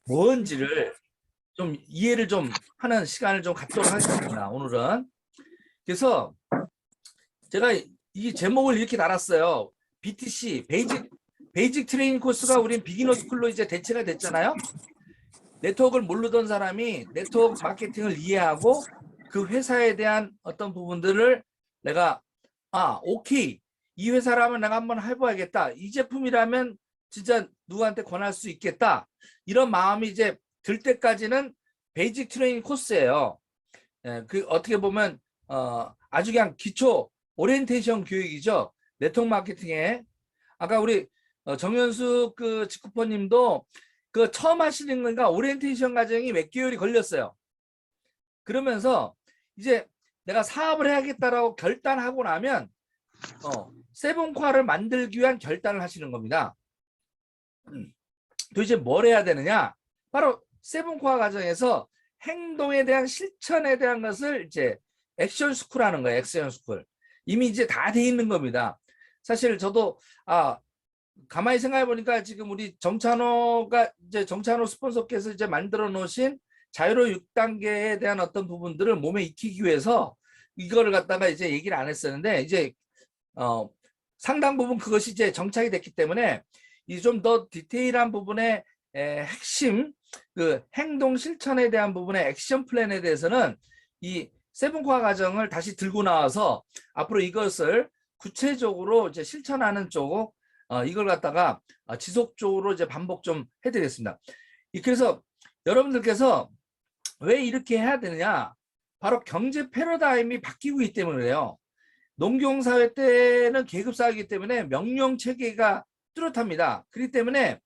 뭔지를 좀 이해를 좀 하는 시간을 좀 갖도록 하겠습니다. 오늘은. 그래서 제가 이 제목을 이렇게 달았어요. BTC, 베이직 트레이닝 코스가 우린 비기너 스쿨로 이제 대체가 됐잖아요. 네트워크를 모르던 사람이 네트워크 마케팅을 이해하고 그 회사에 대한 어떤 부분들을 내가 오케이, 이 회사라면 내가 한번 해봐야겠다, 이 제품이라면 진짜 누구한테 권할 수 있겠다, 이런 마음이 이제 들 때까지는 베이직 트레이닝 코스예요. 그 어떻게 보면 아주 그냥 기초 오리엔테이션 교육이죠. 네트워크 마케팅에. 아까 우리 정현숙 그 직구퍼님도 그 처음 하시는 건가 오리엔테이션 과정이 몇 개월이 걸렸어요. 그러면서 이제 내가 사업을 해야겠다라고 결단하고 나면 세븐코어를 만들기 위한 결단을 하시는 겁니다. 도대체 뭘 해야 되느냐? 바로 세븐코어 과정에서 행동에 대한 실천에 대한 것을 이제 액션 스쿨 하는 거예요. 액션 스쿨. 이미 이제 다 돼 있는 겁니다. 사실 저도 가만히 생각해 보니까 지금 우리 정찬호가 이제 정찬호 스폰서께서 이제 만들어 놓으신 자유로 6단계에 대한 어떤 부분들을 몸에 익히기 위해서 이거를 갖다가 이제 얘기를 안 했었는데, 이제 상당 부분 그것이 이제 정착이 됐기 때문에 이 좀 더 디테일한 부분의 핵심 그 행동 실천에 대한 부분의 액션 플랜에 대해서는 이 세븐코어 과정을 다시 들고 나와서 앞으로 이것을 구체적으로 이제 실천하는 쪽 이걸 갖다가 지속적으로 이제 반복 좀 해드리겠습니다. 그래서 여러분들께서 왜 이렇게 해야 되느냐? 바로 경제 패러다임이 바뀌고 있기 때문에 그래요. 농경사회 때는 계급사회이기 때문에 명령 체계가 뚜렷합니다. 그렇기 때문에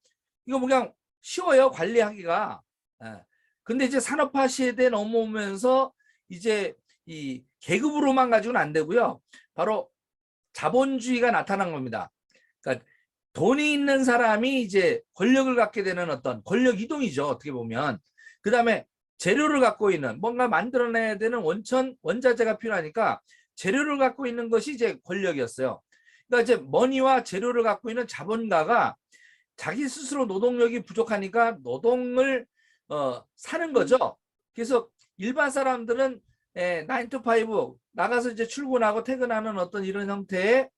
이거 뭐 그냥 쉬워요, 관리하기가. 근데 이제 산업화 시대에 넘어오면서 이제 이 계급으로만 가지고는 안 되고요. 바로 자본주의가 나타난 겁니다. 그러니까 돈이 있는 사람이 이제 권력을 갖게 되는 어떤 권력 이동이죠, 어떻게 보면. 그 다음에 재료를 갖고 있는, 뭔가 만들어내야 되는 원자재가 필요하니까 재료를 갖고 있는 것이 이제 권력이었어요. 그러니까 이제 머니와 재료를 갖고 있는 자본가가 자기 스스로 노동력이 부족하니까 노동을 사는 거죠. 그래서 일반 사람들은 9 to 5 나가서 이제 출근하고 퇴근하는 어떤 이런 형태의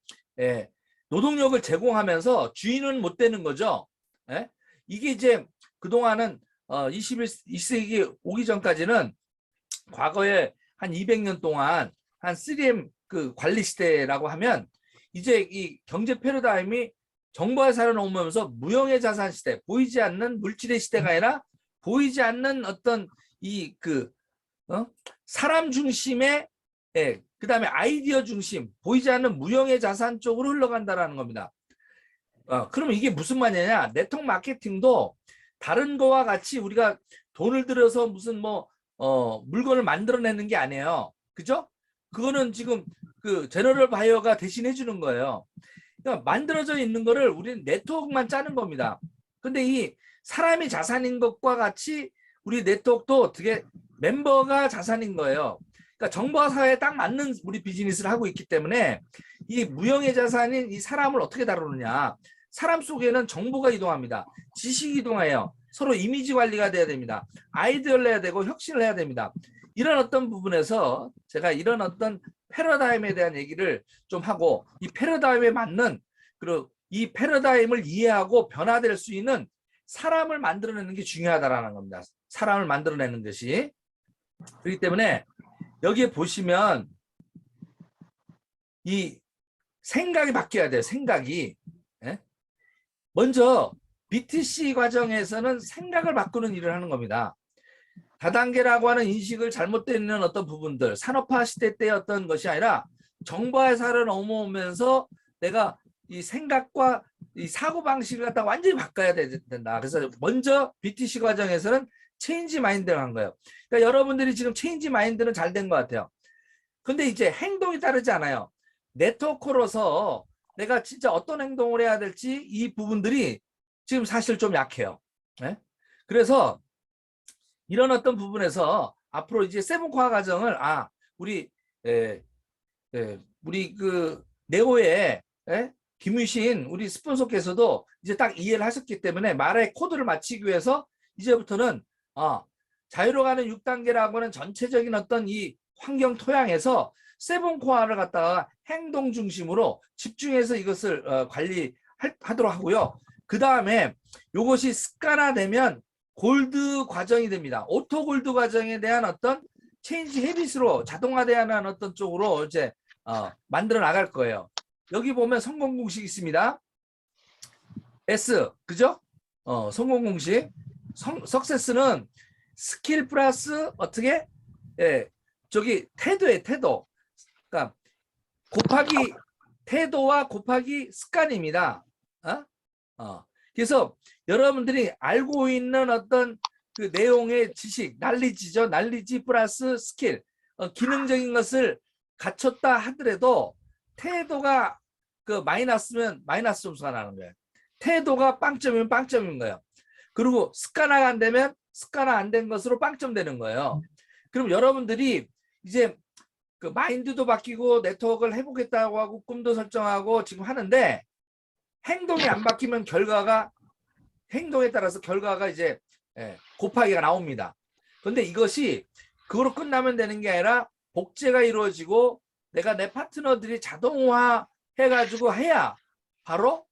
노동력을 제공하면서 주인은 못 되는 거죠. 이게 이제 그동안은 21세기 오기 전까지는 과거에 한 200년 동안 한 3M 그 관리 시대라고 하면 이제 이 경제 패러다임이 정보화 사회로 오면서 무형의 자산 시대, 보이지 않는 물질의 시대가 아니라 보이지 않는 어떤 이 사람 중심의 그 다음에 아이디어 중심, 보이지 않는 무형의 자산 쪽으로 흘러간다라는 겁니다. 그러면 이게 무슨 말이냐? 네트워크 마케팅도 다른 거와 같이 우리가 돈을 들여서 무슨 물건을 만들어내는 게 아니에요. 그죠? 그거는 지금 그 제너럴 바이어가 대신해 주는 거예요. 그러니까 만들어져 있는 거를 우리는 네트워크만 짜는 겁니다. 근데 이 사람이 자산인 것과 같이 우리 네트워크도 어떻게 멤버가 자산인 거예요. 그러니까 정보화 사회에 딱 맞는 우리 비즈니스를 하고 있기 때문에 이 무형의 자산인 이 사람을 어떻게 다루느냐. 사람 속에는 정보가 이동합니다. 지식이 이동해요. 서로 이미지 관리가 돼야 됩니다. 아이디어를 해야 되고 혁신을 해야 됩니다. 이런 어떤 부분에서 제가 이런 어떤 패러다임에 대한 얘기를 좀 하고, 이 패러다임에 맞는, 그리고 이 패러다임을 이해하고 변화될 수 있는 사람을 만들어내는 게 중요하다라는 겁니다. 사람을 만들어내는 것이. 그렇기 때문에 여기에 보시면 이 생각이 바뀌어야 돼요. 생각이. 먼저 BTC 과정에서는 생각을 바꾸는 일을 하는 겁니다. 다단계라고 하는 인식을 잘못되어 있는 어떤 부분들, 산업화 시대 때의 어떤 것이 아니라 정보화 사회를 넘어오면서 내가 이 생각과 이 사고방식을 갖다 완전히 바꿔야 된다. 그래서 먼저 BTC 과정에서는 체인지 마인드를 한 거예요. 그러니까 여러분들이 지금 체인지 마인드는 잘 된 것 같아요. 근데 이제 행동이 따르지 않아요. 네트워크로서 내가 진짜 어떤 행동을 해야 될지 이 부분들이 지금 사실 좀 약해요. 그래서 이런 어떤 부분에서 앞으로 이제 세븐코어 과정을 우리 그 네오의 김유신 우리 스폰서께서도 이제 딱 이해를 하셨기 때문에 말의 코드를 맞추기 위해서 이제부터는 자유로 가는 6단계라고는 전체적인 어떤 이 환경 토양에서 세븐코어를 갖다가 행동 중심으로 집중해서 이것을 관리하도록 하고요. 그 다음에 이것이 습관화되면 골드 과정이 됩니다. 오토 골드 과정에 대한 어떤 체인지 헤빗으로 자동화되는 어떤 쪽으로 이제 만들어 나갈 거예요. 여기 보면 성공 공식 있습니다. S, 그죠? 성공 공식. 석세스는 스킬 플러스 어떻게? 예, 저기 태도에 태도. 그러니까 곱하기 태도와 곱하기 습관입니다. 그래서 여러분들이 알고 있는 어떤 그 내용의 지식, 난리지죠. 난리지 플러스 스킬. 기능적인 것을 갖췄다 하더라도 태도가 그 마이너스면 마이너스 점수가 나는 거예요. 태도가 빵점이면 빵점인 거예요. 그리고 습관화가 안 되면 습관화 안 된 것으로 빵점 되는 거예요. 그럼 여러분들이 이제 그 마인드도 바뀌고 네트워크를 해보겠다고 하고 꿈도 설정하고 지금 하는데 행동이 안 바뀌면 결과가 행동에 따라서 결과가 이제 곱하기가 나옵니다. 그런데 이것이 그거로 끝나면 되는 게 아니라 복제가 이루어지고 내가 내 파트너들이 자동화 해가지고 해야 바로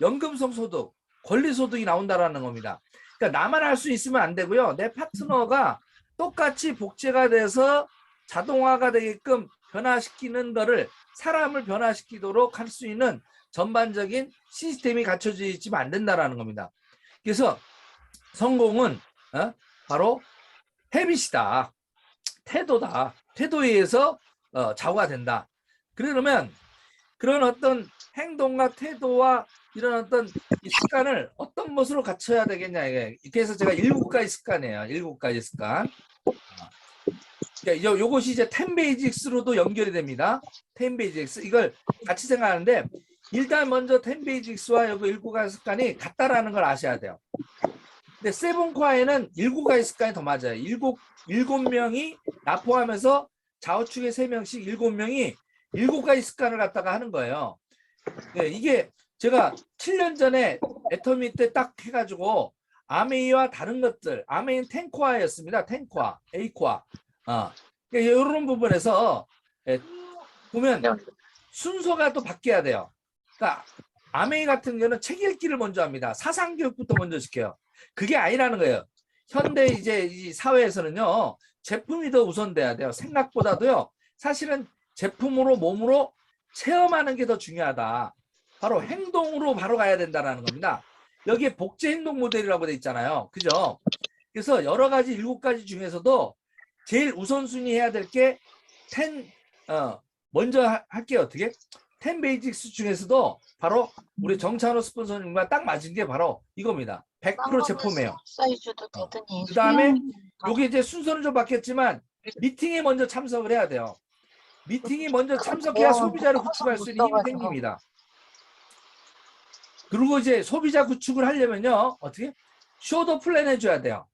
연금성 소득, 권리소득이 나온다라는 겁니다. 그러니까 나만 할 수 있으면 안 되고요. 내 파트너가 똑같이 복제가 돼서 자동화가 되게끔 변화시키는 거를 사람을 변화시키도록 할 수 있는 전반적인 시스템이 갖춰져 있지만 안 된다라는 겁니다. 그래서 성공은 바로 헤빗이다. 태도다. 태도에 의해서 좌우가 된다. 그러면 그런 어떤 행동과 태도와 이런 어떤 이 습관을 어떤 것으로 갖춰야 되겠냐. 그래서 제가 7가지 습관이에요. 7가지 습관. 요것이 이제 10 베이직스로도 연결이 됩니다. 10 베이직스. 이걸 같이 생각하는데 일단 먼저 10 베이직스와 여기 7가지 습관이 같다라는 걸 아셔야 돼요. 근데 세븐코어에는 7가지 습관이 더 맞아요. 7명이 나 포함해서 좌우측에 3명씩 7명이 7가지 습관을 갖다가 하는 거예요. 네, 이게 제가 7년 전에 애터미 때 딱 해가지고 아메이와 다른 것들, 아메이는 10코어였습니다. 10코어, A코어. 이런 부분에서 보면 순서가 또 바뀌어야 돼요. 그러니까 아메이 같은 경우는 책 읽기를 먼저 합니다. 사상교육부터 먼저 시켜요. 그게 아니라는 거예요. 현대 이제 이 사회에서는요, 제품이 더 우선돼야 돼요. 생각보다도요, 사실은 제품으로 몸으로 체험하는 게 더 중요하다. 바로 행동으로 바로 가야 된다는 겁니다. 여기에 복제 행동 모델이라고 돼 있잖아요. 그죠? 그래서 여러 가지 7가지 중에서도 제일 우선순위 해야 될 게 10, 먼저 할게요. 어떻게? 10 베이직스 중에서도 바로 우리 정찬호 스폰서님과 딱 맞은 게 바로 이겁니다. 100% 제품이에요. 그 다음에 여기 이제 순서는 좀 바뀌었지만 미팅에 먼저 참석을 해야 돼요. 미팅이 먼저 참석해야 소비자를 구축할 수 있는 힘이 생깁니다. 그리고 이제 소비자 구축을 하려면요. 어떻게? 쇼더 플랜 해줘야 돼요.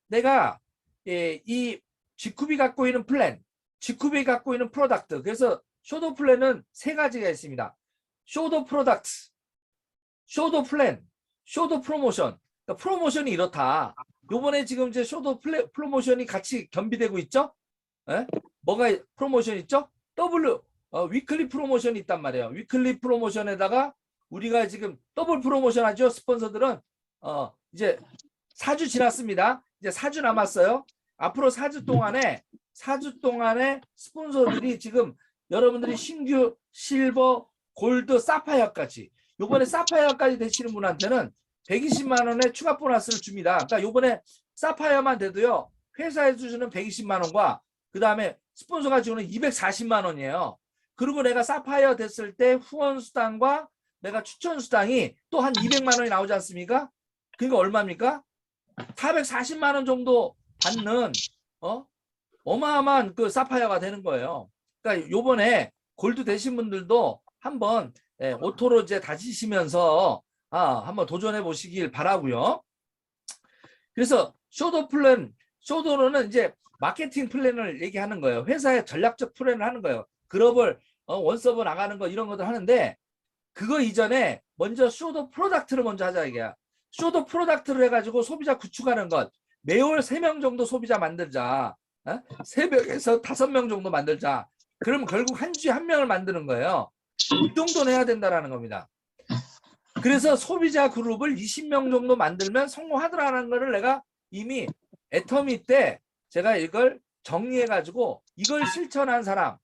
내가 이 GQB 갖고 있는 플랜, GQB 갖고 있는 프로덕트. 그래서 쇼더 플랜은 3가지가 있습니다. 쇼더 프로덕트, 쇼더 플랜, 쇼더 프로모션. 그러니까 프로모션이 이렇다. 요번에 지금 이제 쇼더 프로모션이 같이 겸비되고 있죠? 뭐가 프로모션 있죠? 위클리 프로모션이 있단 말이에요. 위클리 프로모션에다가 우리가 지금 더블 프로모션 하죠. 스폰서들은 이제 4주 지났습니다. 이제 4주 남았어요. 앞으로 4주 동안에 스폰서들이 지금 여러분들이 신규 실버, 골드, 사파이어까지 요번에 사파이어까지 되시는 분한테는 120만 원의 추가 보너스를 줍니다. 그러니까 요번에 사파이어만 돼도요. 회사에서 주는 120만 원과 그 다음에 스폰서가 주는 240만 원이에요. 그리고 내가 사파이어 됐을 때 후원 수당과 내가 추천 수당이 또 한 200만 원이 나오지 않습니까? 그러니까 얼마입니까? 440만 원 정도 받는 어마어마한 그 사파이어가 되는 거예요. 그러니까 요번에 골드 되신 분들도 한번 오토로 이제 다지시면서 한번 도전해 보시길 바라고요. 그래서 쇼더 플랜, 쇼더로는 이제 마케팅 플랜을 얘기하는 거예요. 회사의 전략적 플랜을 하는 거예요. 글로벌 원서버 나가는 거 이런 것들 하는데 그거 이전에 먼저 쇼더 프로덕트를 먼저 하자 이게야. 쇼더 프로덕트를 해가지고 소비자 구축하는 것. 매월 3명 정도 소비자 만들자. 3명에서 5명 정도 만들자. 그럼 결국 한 주에 1명을 만드는 거예요. 이 정도는 해야 된다는 겁니다. 그래서 소비자 그룹을 20명 정도 만들면 성공하더라는 거를 내가 이미 애터미 때 제가 이걸 정리해가지고 이걸 실천한 사람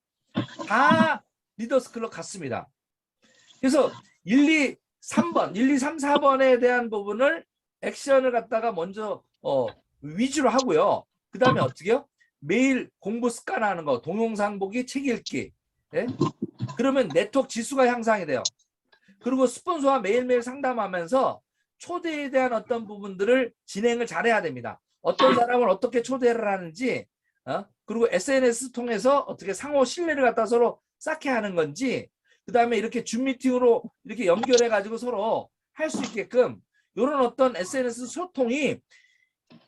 다 리더스 클럽 갔습니다. 그래서 1, 2, 3번, 1, 2, 3, 4번에 대한 부분을 액션을 갖다가 먼저 위주로 하고요. 그 다음에 어떻게요? 매일 공부 습관하는 거, 동영상 보기, 책 읽기. 예? 그러면 네트워크 지수가 향상이 돼요. 그리고 스폰서와 매일매일 상담하면서 초대에 대한 어떤 부분들을 진행을 잘해야 됩니다. 어떤 사람을 어떻게 초대를 하는지, 그리고 SNS 통해서 어떻게 상호 신뢰를 갖다 서로 쌓게 하는 건지, 그 다음에 이렇게 줌 미팅으로 이렇게 연결해 가지고 서로 할 수 있게끔 이런 어떤 SNS 소통이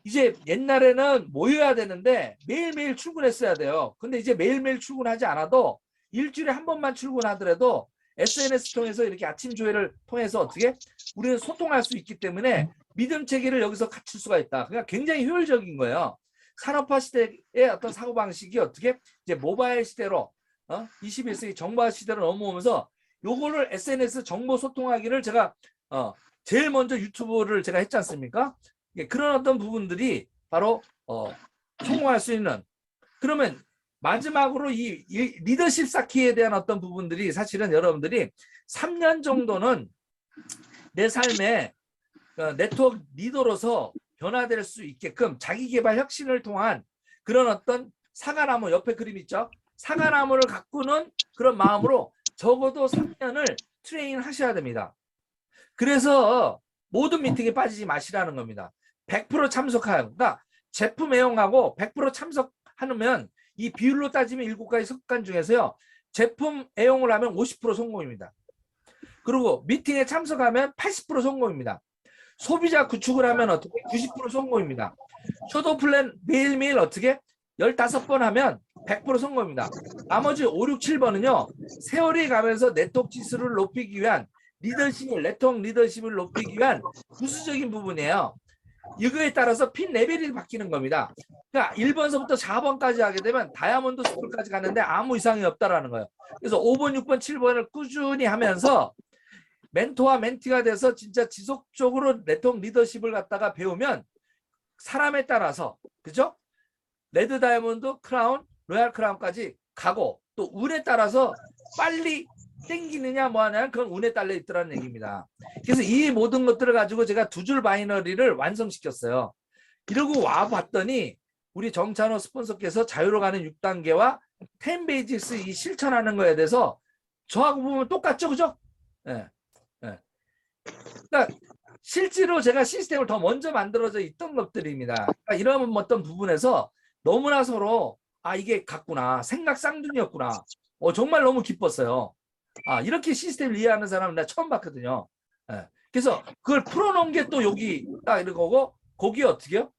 이제 옛날에는 모여야 되는데 매일매일 출근했어야 돼요. 근데 이제 매일매일 출근하지 않아도 일주일에 한 번만 출근하더라도 SNS 통해서 이렇게 아침 조회를 통해서 어떻게 우리는 소통할 수 있기 때문에 믿음 체계를 여기서 갖출 수가 있다. 그러니까 굉장히 효율적인 거예요. 산업화 시대의 어떤 사고방식이 어떻게 이제 모바일 시대로 21세기 정보화 시대로 넘어오면서 요거를 SNS 정보 소통하기를 제가 제일 먼저 유튜브를 제가 했지 않습니까? 그런 어떤 부분들이 바로 성공할 수 있는. 그러면 마지막으로 이 리더십 쌓기에 대한 어떤 부분들이 사실은 여러분들이 3년 정도는 내 삶에 네트워크 리더로서 변화될 수 있게끔 자기개발 혁신을 통한 그런 어떤 사과나무 옆에 그림 있죠? 사과나무를 가꾸는 그런 마음으로 적어도 3년을 트레이닝 하셔야 됩니다. 그래서 모든 미팅에 빠지지 마시라는 겁니다. 100% 참석하고, 그러니까 제품 애용하고 100% 참석하면 이 비율로 따지면 7가지 습관 중에서요. 제품 애용을 하면 50% 성공입니다. 그리고 미팅에 참석하면 80% 성공입니다. 소비자 구축을 하면 어떻게 90% 성공입니다. 쇼도 플랜 매일매일 어떻게 15번 하면 100% 성공입니다. 나머지 5, 6, 7번은요. 세월이 가면서 네트워크 지수를 높이기 위한 네트워크 리더십을 높이기 위한 부수적인 부분이에요. 이거에 따라서 핀 레벨이 바뀌는 겁니다. 그러니까 1번서부터 4번까지 하게 되면 다이아몬드 스쿨까지 갔는데 아무 이상이 없다라는 거예요. 그래서 5번, 6번, 7번을 꾸준히 하면서 멘토와 멘티가 돼서 진짜 지속적으로 네트워크 리더십을 갖다가 배우면 사람에 따라서 그죠? 레드 다이아몬드, 크라운, 로얄 크라운까지 가고 또 운에 따라서 빨리 땡기느냐 뭐하냐 그건 운에 달려 있더라는 얘기입니다. 그래서 이 모든 것들을 가지고 제가 2줄 바이너리를 완성시켰어요. 이러고 와봤더니 우리 정찬호 스폰서께서 자유로 가는 6단계와 10 베이직스 이 실천하는 거에 대해서 저하고 보면 똑같죠, 그죠? 예. 예. 그러니까 실제로 제가 시스템을 더 먼저 만들어져 있던 것들입니다. 그러니까 이런 어떤 부분에서 너무나 서로 이게 같구나, 생각 쌍둥이였구나. 정말 너무 기뻤어요. 이렇게 시스템을 이해하는 사람은 내가 처음 봤거든요. 예. 그래서 그걸 풀어놓은 게 또 여기 딱 이런 거고, 거기 어떻게요?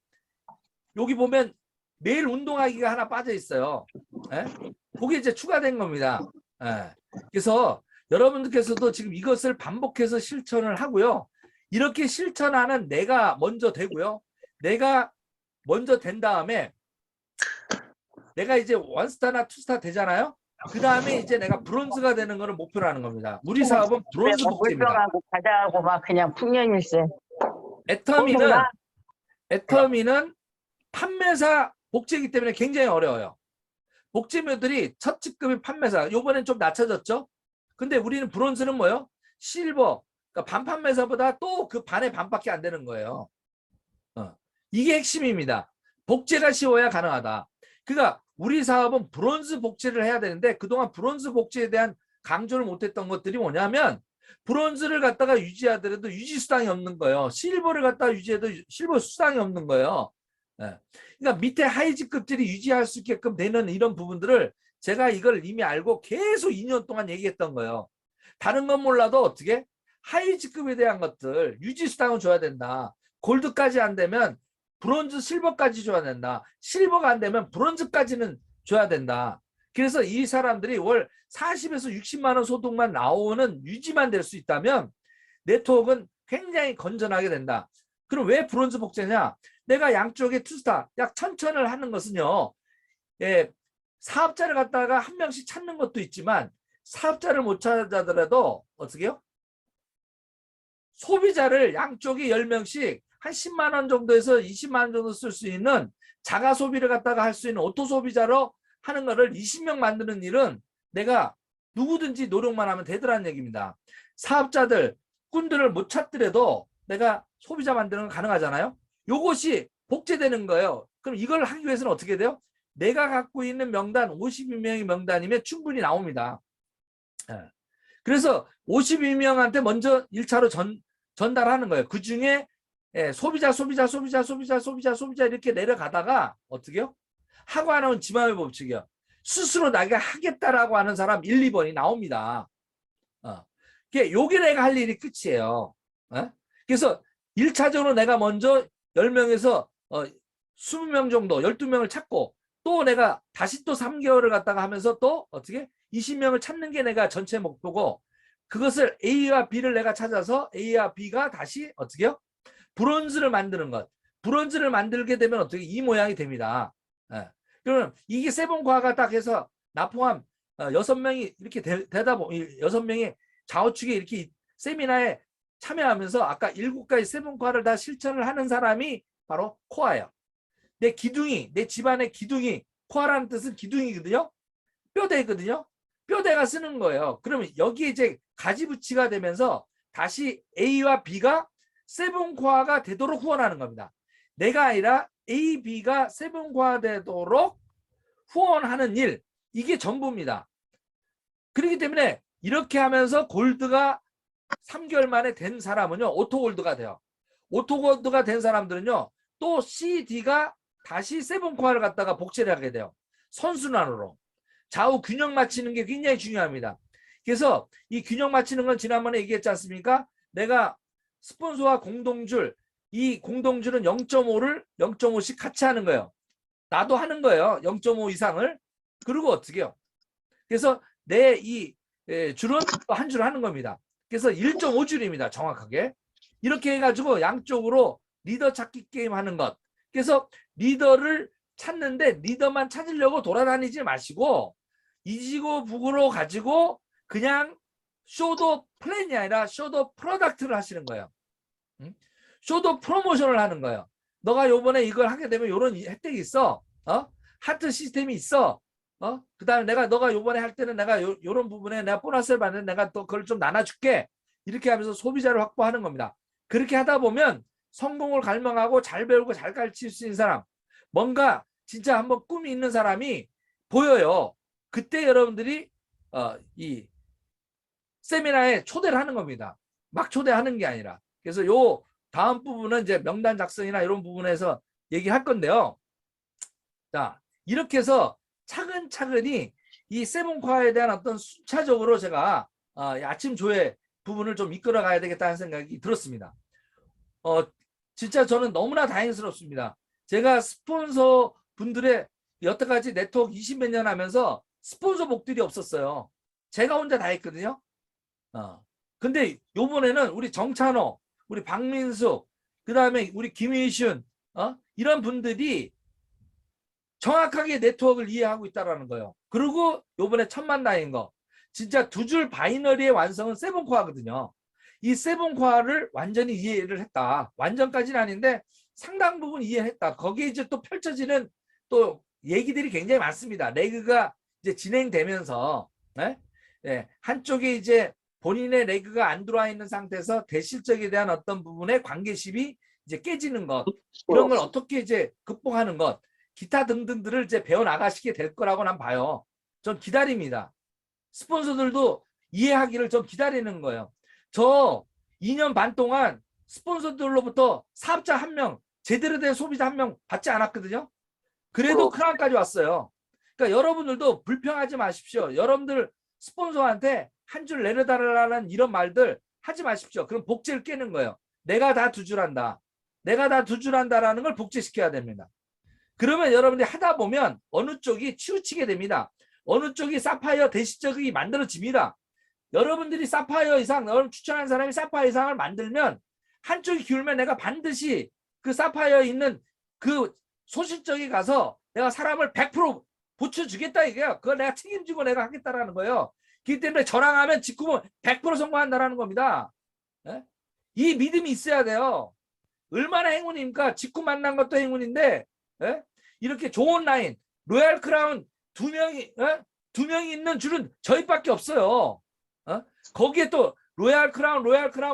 여기 보면 매일 운동하기가 하나 빠져 있어요. 예? 그게 이제 추가된 겁니다. 예. 그래서 여러분들께서도 지금 이것을 반복해서 실천을 하고요. 이렇게 실천하는 내가 먼저 되고요. 내가 먼저 된 다음에 내가 이제 원스타나 투스타 되잖아요. 그 다음에 이제 내가 브론즈가 되는 거를 목표로 하는 겁니다. 우리 사업은 브론즈 복제입니다. 물병하고 과자하고 막 그냥 풍년일세. 애터미는 판매사 복제이기 때문에 굉장히 어려워요. 복제묘들이 첫 직급이 판매사. 요번엔 좀 낮춰졌죠. 근데 우리는 브론즈는 뭐예요? 실버. 그러니까 반 판매사보다 또 그 반의 반밖에 안 되는 거예요. 이게 핵심입니다. 복제가 쉬워야 가능하다. 그러니까 우리 사업은 브론즈 복제를 해야 되는데 그동안 브론즈 복제에 대한 강조를 못했던 것들이 뭐냐면 브론즈를 갖다가 유지하더라도 유지 수당이 없는 거예요. 실버를 갖다가 유지해도 실버 수당이 없는 거예요. 그러니까 밑에 하이직급들이 유지할 수 있게끔 되는 이런 부분들을 제가 이걸 이미 알고 계속 2년 동안 얘기했던 거예요. 다른 건 몰라도 어떻게 하이직급에 대한 것들 유지 수당을 줘야 된다. 골드까지 안 되면 브론즈, 실버까지 줘야 된다. 실버가 안 되면 브론즈까지는 줘야 된다. 그래서 이 사람들이 월 40에서 60만 원 소득만 나오는 유지만 될 수 있다면 네트워크는 굉장히 건전하게 된다. 그럼 왜 브론즈 복제냐? 내가 양쪽에 투스타 약 1000천을 하는 것은요. 예, 사업자를 갖다가 한 명씩 찾는 것도 있지만 사업자를 못 찾아더라도 어떻게 해요? 소비자를 양쪽에 10명씩 한 10만 원 정도에서 20만 원 정도 쓸 수 있는 자가 소비를 갖다가 할 수 있는 오토 소비자로 하는 거를 20명 만드는 일은 내가 누구든지 노력만 하면 되더라는 얘기입니다. 사업자들, 꾼들을 못 찾더라도 내가 소비자 만드는 건 가능하잖아요. 요것이 복제되는 거예요. 그럼 이걸 하기 위해서는 어떻게 돼요? 내가 갖고 있는 명단 52명의 명단이면 충분히 나옵니다. 그래서 52명한테 먼저 1차로 전달하는 거예요. 그 중에 소비자 이렇게 내려가다가 어떻게 해요? 하고 하는 지마의 법칙이요. 스스로 내가 하겠다라고 하는 사람 1, 2번이 나옵니다. 요게 내가 할 일이 끝이에요. 그래서 1차적으로 내가 먼저 10명에서 20명 정도 12명을 찾고 또 내가 다시 또 3개월을 갖다가 하면서 또 어떻게 20명을 찾는 게 내가 전체 목표고 그것을 A와 B를 내가 찾아서 A와 B가 다시 어떻게 해요? 브론즈를 만드는 것. 브론즈를 만들게 되면 어떻게 이 모양이 됩니다. 그러면 이게 세븐과가 딱 해서 나 포함 6명이 이렇게 되다 보면 6명이 좌우측에 이렇게 세미나에 참여하면서 아까 7가지 세븐과를 다 실천을 하는 사람이 바로 코아예요. 내 기둥이, 내 집안의 기둥이, 코아라는 뜻은 기둥이거든요. 뼈대거든요. 뼈대가 쓰는 거예요. 그러면 여기에 이제 가지부치가 되면서 다시 A와 B가 세븐코아가 되도록 후원하는 겁니다. 내가 아니라 A, B가 세븐코아 되도록 후원하는 일, 이게 전부입니다. 그렇기 때문에 이렇게 하면서 골드가 3개월 만에 된 사람은요, 오토골드가 돼요. 오토골드가 된 사람들은요, 또 C, D가 다시 세븐코아를 갖다가 복제를 하게 돼요. 선순환으로. 좌우 균형 맞추는 게 굉장히 중요합니다. 그래서 이 균형 맞추는 건 지난번에 얘기했지 않습니까? 내가 스폰서와 공동줄, 이 공동줄은 0.5를 0.5씩 같이 하는 거예요. 나도 하는 거예요. 0.5 이상을. 그리고 어떻게 해요? 그래서 내 이 줄은 한 줄 하는 겁니다. 그래서 1.5줄입니다. 정확하게. 이렇게 해가지고 양쪽으로 리더 찾기 게임 하는 것. 그래서 리더를 찾는데 리더만 찾으려고 돌아다니지 마시고 이지고 북으로 가지고 그냥 쇼도 플랜이 아니라 쇼도 프로덕트를 하시는 거예요. 쇼도 프로모션을 하는 거예요. 너가 요번에 이걸 하게 되면 이런 혜택이 있어. 하트 시스템이 있어. 그 다음에 너가 요번에 할 때는 내가 요런 부분에 내가 보너스를 받는 내가 또 그걸 좀 나눠줄게. 이렇게 하면서 소비자를 확보하는 겁니다. 그렇게 하다 보면 성공을 갈망하고 잘 배우고 잘 가르칠 수 있는 사람, 뭔가 진짜 한번 꿈이 있는 사람이 보여요. 그때 여러분들이 이 세미나에 초대를 하는 겁니다. 막 초대하는 게 아니라. 그래서 요 다음 부분은 이제 명단 작성이나 이런 부분에서 얘기할 건데요. 자, 이렇게 해서 차근차근히 이 세븐과에 대한 어떤 순차적으로 제가 아침 조회 부분을 좀 이끌어 가야 되겠다는 생각이 들었습니다. 진짜 저는 너무나 다행스럽습니다. 제가 스폰서 분들의 여태까지 네트워크 20몇 년 하면서 스폰서 목들이 없었어요. 제가 혼자 다 했거든요. 근데 요번에는 우리 정찬호, 우리 박민숙, 그 다음에 우리 김희순, 이런 분들이 정확하게 네트워크를 이해하고 있다는 거예요. 그리고 요번에 천만다인 거. 진짜 두 줄 바이너리의 완성은 세븐코어거든요. 이 세븐코어를 완전히 이해를 했다. 완전까지는 아닌데 상당 부분 이해했다. 거기에 이제 또 펼쳐지는 또 얘기들이 굉장히 많습니다. 레그가 이제 진행되면서 한쪽에 이제 본인의 레그가 안 들어와 있는 상태에서 대실적에 대한 어떤 부분의 관계심이 이제 깨지는 것, 이런 걸 어떻게 이제 극복하는 것, 기타 등등들을 이제 배워 나가시게 될 거라고 난 봐요. 전 기다립니다. 스폰서들도 이해하기를 좀 기다리는 거예요. 저 2년 반 동안 스폰서들로부터 사업자 1명, 제대로 된 소비자 1명 받지 않았거든요. 그래도 크라운까지 왔어요. 그러니까 여러분들도 불평하지 마십시오. 여러분들 스폰서한테 한 줄 내려달라는 이런 말들 하지 마십시오. 그럼 복제를 깨는 거예요. 내가 다 두 줄 한다. 내가 다 두 줄 한다라는 걸 복제시켜야 됩니다. 그러면 여러분들이 하다 보면 어느 쪽이 치우치게 됩니다. 어느 쪽이 사파이어 대시적이 만들어집니다. 여러분들이 사파이어 이상, 여러분 추천하는 사람이 사파이어 이상을 만들면 한쪽이 기울면 내가 반드시 그 사파이어 있는 그 소실적에 가서 내가 사람을 100% 붙여주겠다 이게요. 그걸 내가 책임지고 내가 하겠다라는 거예요. 그렇기 때문에 저랑 하면 직구면 100% 성공한다라는 겁니다. 예? 이 믿음이 있어야 돼요. 얼마나 행운입니까? 직구 만난 것도 행운인데, 예? 이렇게 좋은 라인, 로얄 크라운 두 명이, 예? 두 명이 있는 줄은 저희밖에 없어요. 거기에 또 로얄 크라운,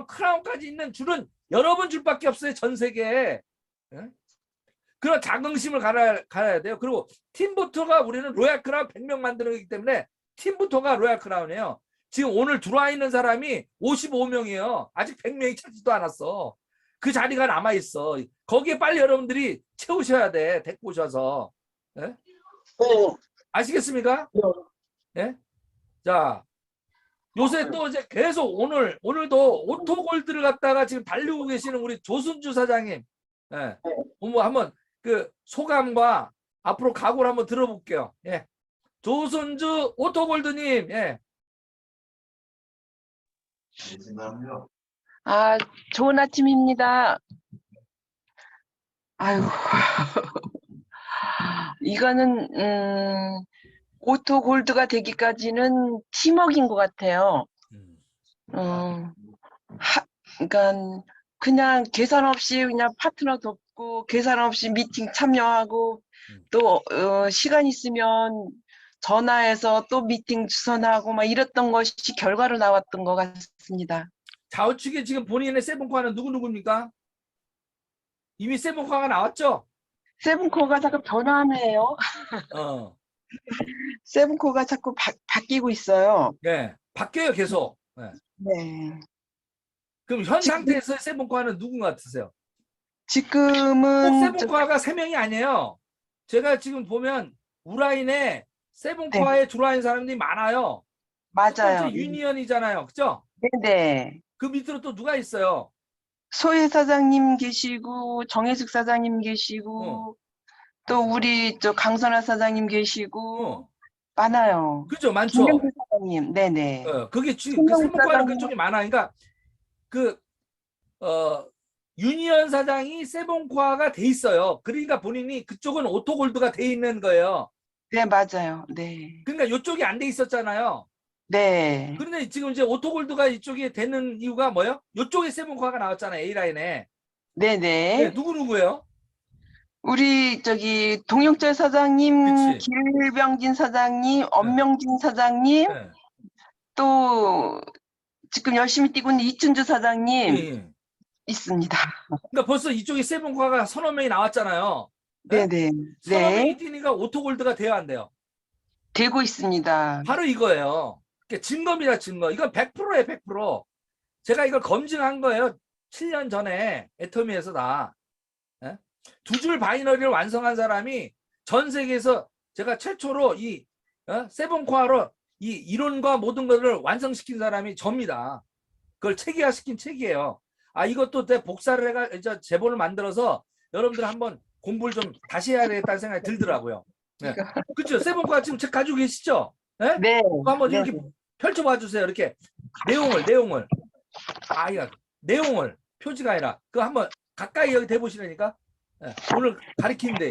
크라운까지 있는 줄은 여러분 줄밖에 없어요. 전 세계에. 예? 그런 자긍심을 가져야 돼요. 그리고 팀부터가 우리는 로얄 크라운 100명 만드는 거기 때문에 팀부터가 로얄 크라운이에요. 지금 오늘 들어와 있는 사람이 55명이에요. 아직 100명이 차지도 않았어. 그 자리가 남아 있어. 거기에 빨리 여러분들이 채우셔야 돼. 데리고 오셔서. 예? 네. 아시겠습니까? 예? 자, 요새 또 이제 계속 오늘도 오토골드를 갖다가 지금 달리고 계시는 우리 조순주 사장님. 예. 뭐 한번 그 소감과 앞으로 각오를 한번 들어볼게요. 예. 조순주 오토골드님. 예. 아, 좋은 아침입니다. 아유, 이거는, 오토 골드가 되기까지는 팀워크인 것 같아요. 음, 그러니까 그냥 계산 없이 그냥 파트너 돕고 계산 없이 미팅 참여하고 또 시간 있으면 전화해서 또 미팅 주선하고 막 이랬던 것이 결과로 나왔던 것 같습니다. 좌우측에 지금 본인의 세븐코어는 누구입니까? 이미 세븐코어가 나왔죠? 세븐코어가 자꾸 변화하네요. 어. 세븐코어가 자꾸 바뀌고 있어요. 네. 바뀌어요, 계속. 네. 네. 그럼 현 상태에서 세븐코어는 누군 것 같으세요? 꼭 지금은 세븐코어가 3명이 아니에요. 제가 지금 보면 우라인에 세븐코어에 들어와 있는 사람들이 많아요. 첫 맞아요. 번째 유니언이잖아요. 그죠? 네네. 그 밑으로 또 누가 있어요? 소혜 사장님 계시고 정혜숙 사장님 계시고 또 우리 저 강선아 사장님 계시고 많아요. 그죠? 많죠? 김명수 사장님. 네네. 그게 그 김명수 세븐코어는 사장님. 그쪽이 많아. 그러니까 유니언 사장이 세븐코어가 돼 있어요. 그러니까 본인이 그쪽은 오토골드가 돼 있는 거예요. 네, 맞아요. 네. 그러니까 이쪽이 안 돼 있었잖아요. 네. 그런데 지금 이제 오토골드가 이쪽에 되는 이유가 뭐예요? 이쪽에 세븐코어가 나왔잖아요. A라인에. 네네. 네, 누구예요? 우리 저기 동영철 사장님, 그치. 길병진 사장님, 엄명진 사장님, 네. 또 지금 열심히 뛰고 있는 이춘주 사장님 예. 있습니다. 그러니까 벌써 이쪽에 세븐코어가 서너 명이 나왔잖아요. 네? 네네. 서너 네. 명이 뛰니까 오토골드가 돼야 한대요. 되고 있습니다. 바로 이거예요. 증거입니다, 증거. 이건 100%예요, 100%. 제가 이걸 검증한 거예요. 7년 전에 애터미에서 다. 두 줄 바이너리를 완성한 사람이 전 세계에서 제가 최초로 이 세븐코어로 이 이론과 모든 것을 완성시킨 사람이 접니다. 그걸 체계화시킨 책이에요. 아, 이것도 내 복사를 해가 제본을 만들어서 여러분들 한번 공부를 좀 다시 해야 되겠다는 생각이 들더라고요. 네. 그렇죠? 세븐코어 지금 책 가지고 계시죠? 네? 네. 그거 한번 네. 이렇게 펼쳐봐 주세요. 이렇게 내용을 이거 내용을 표지가 아니라 그거 한번 가까이 여기 대보시라니까. 네. 오늘 가리키는데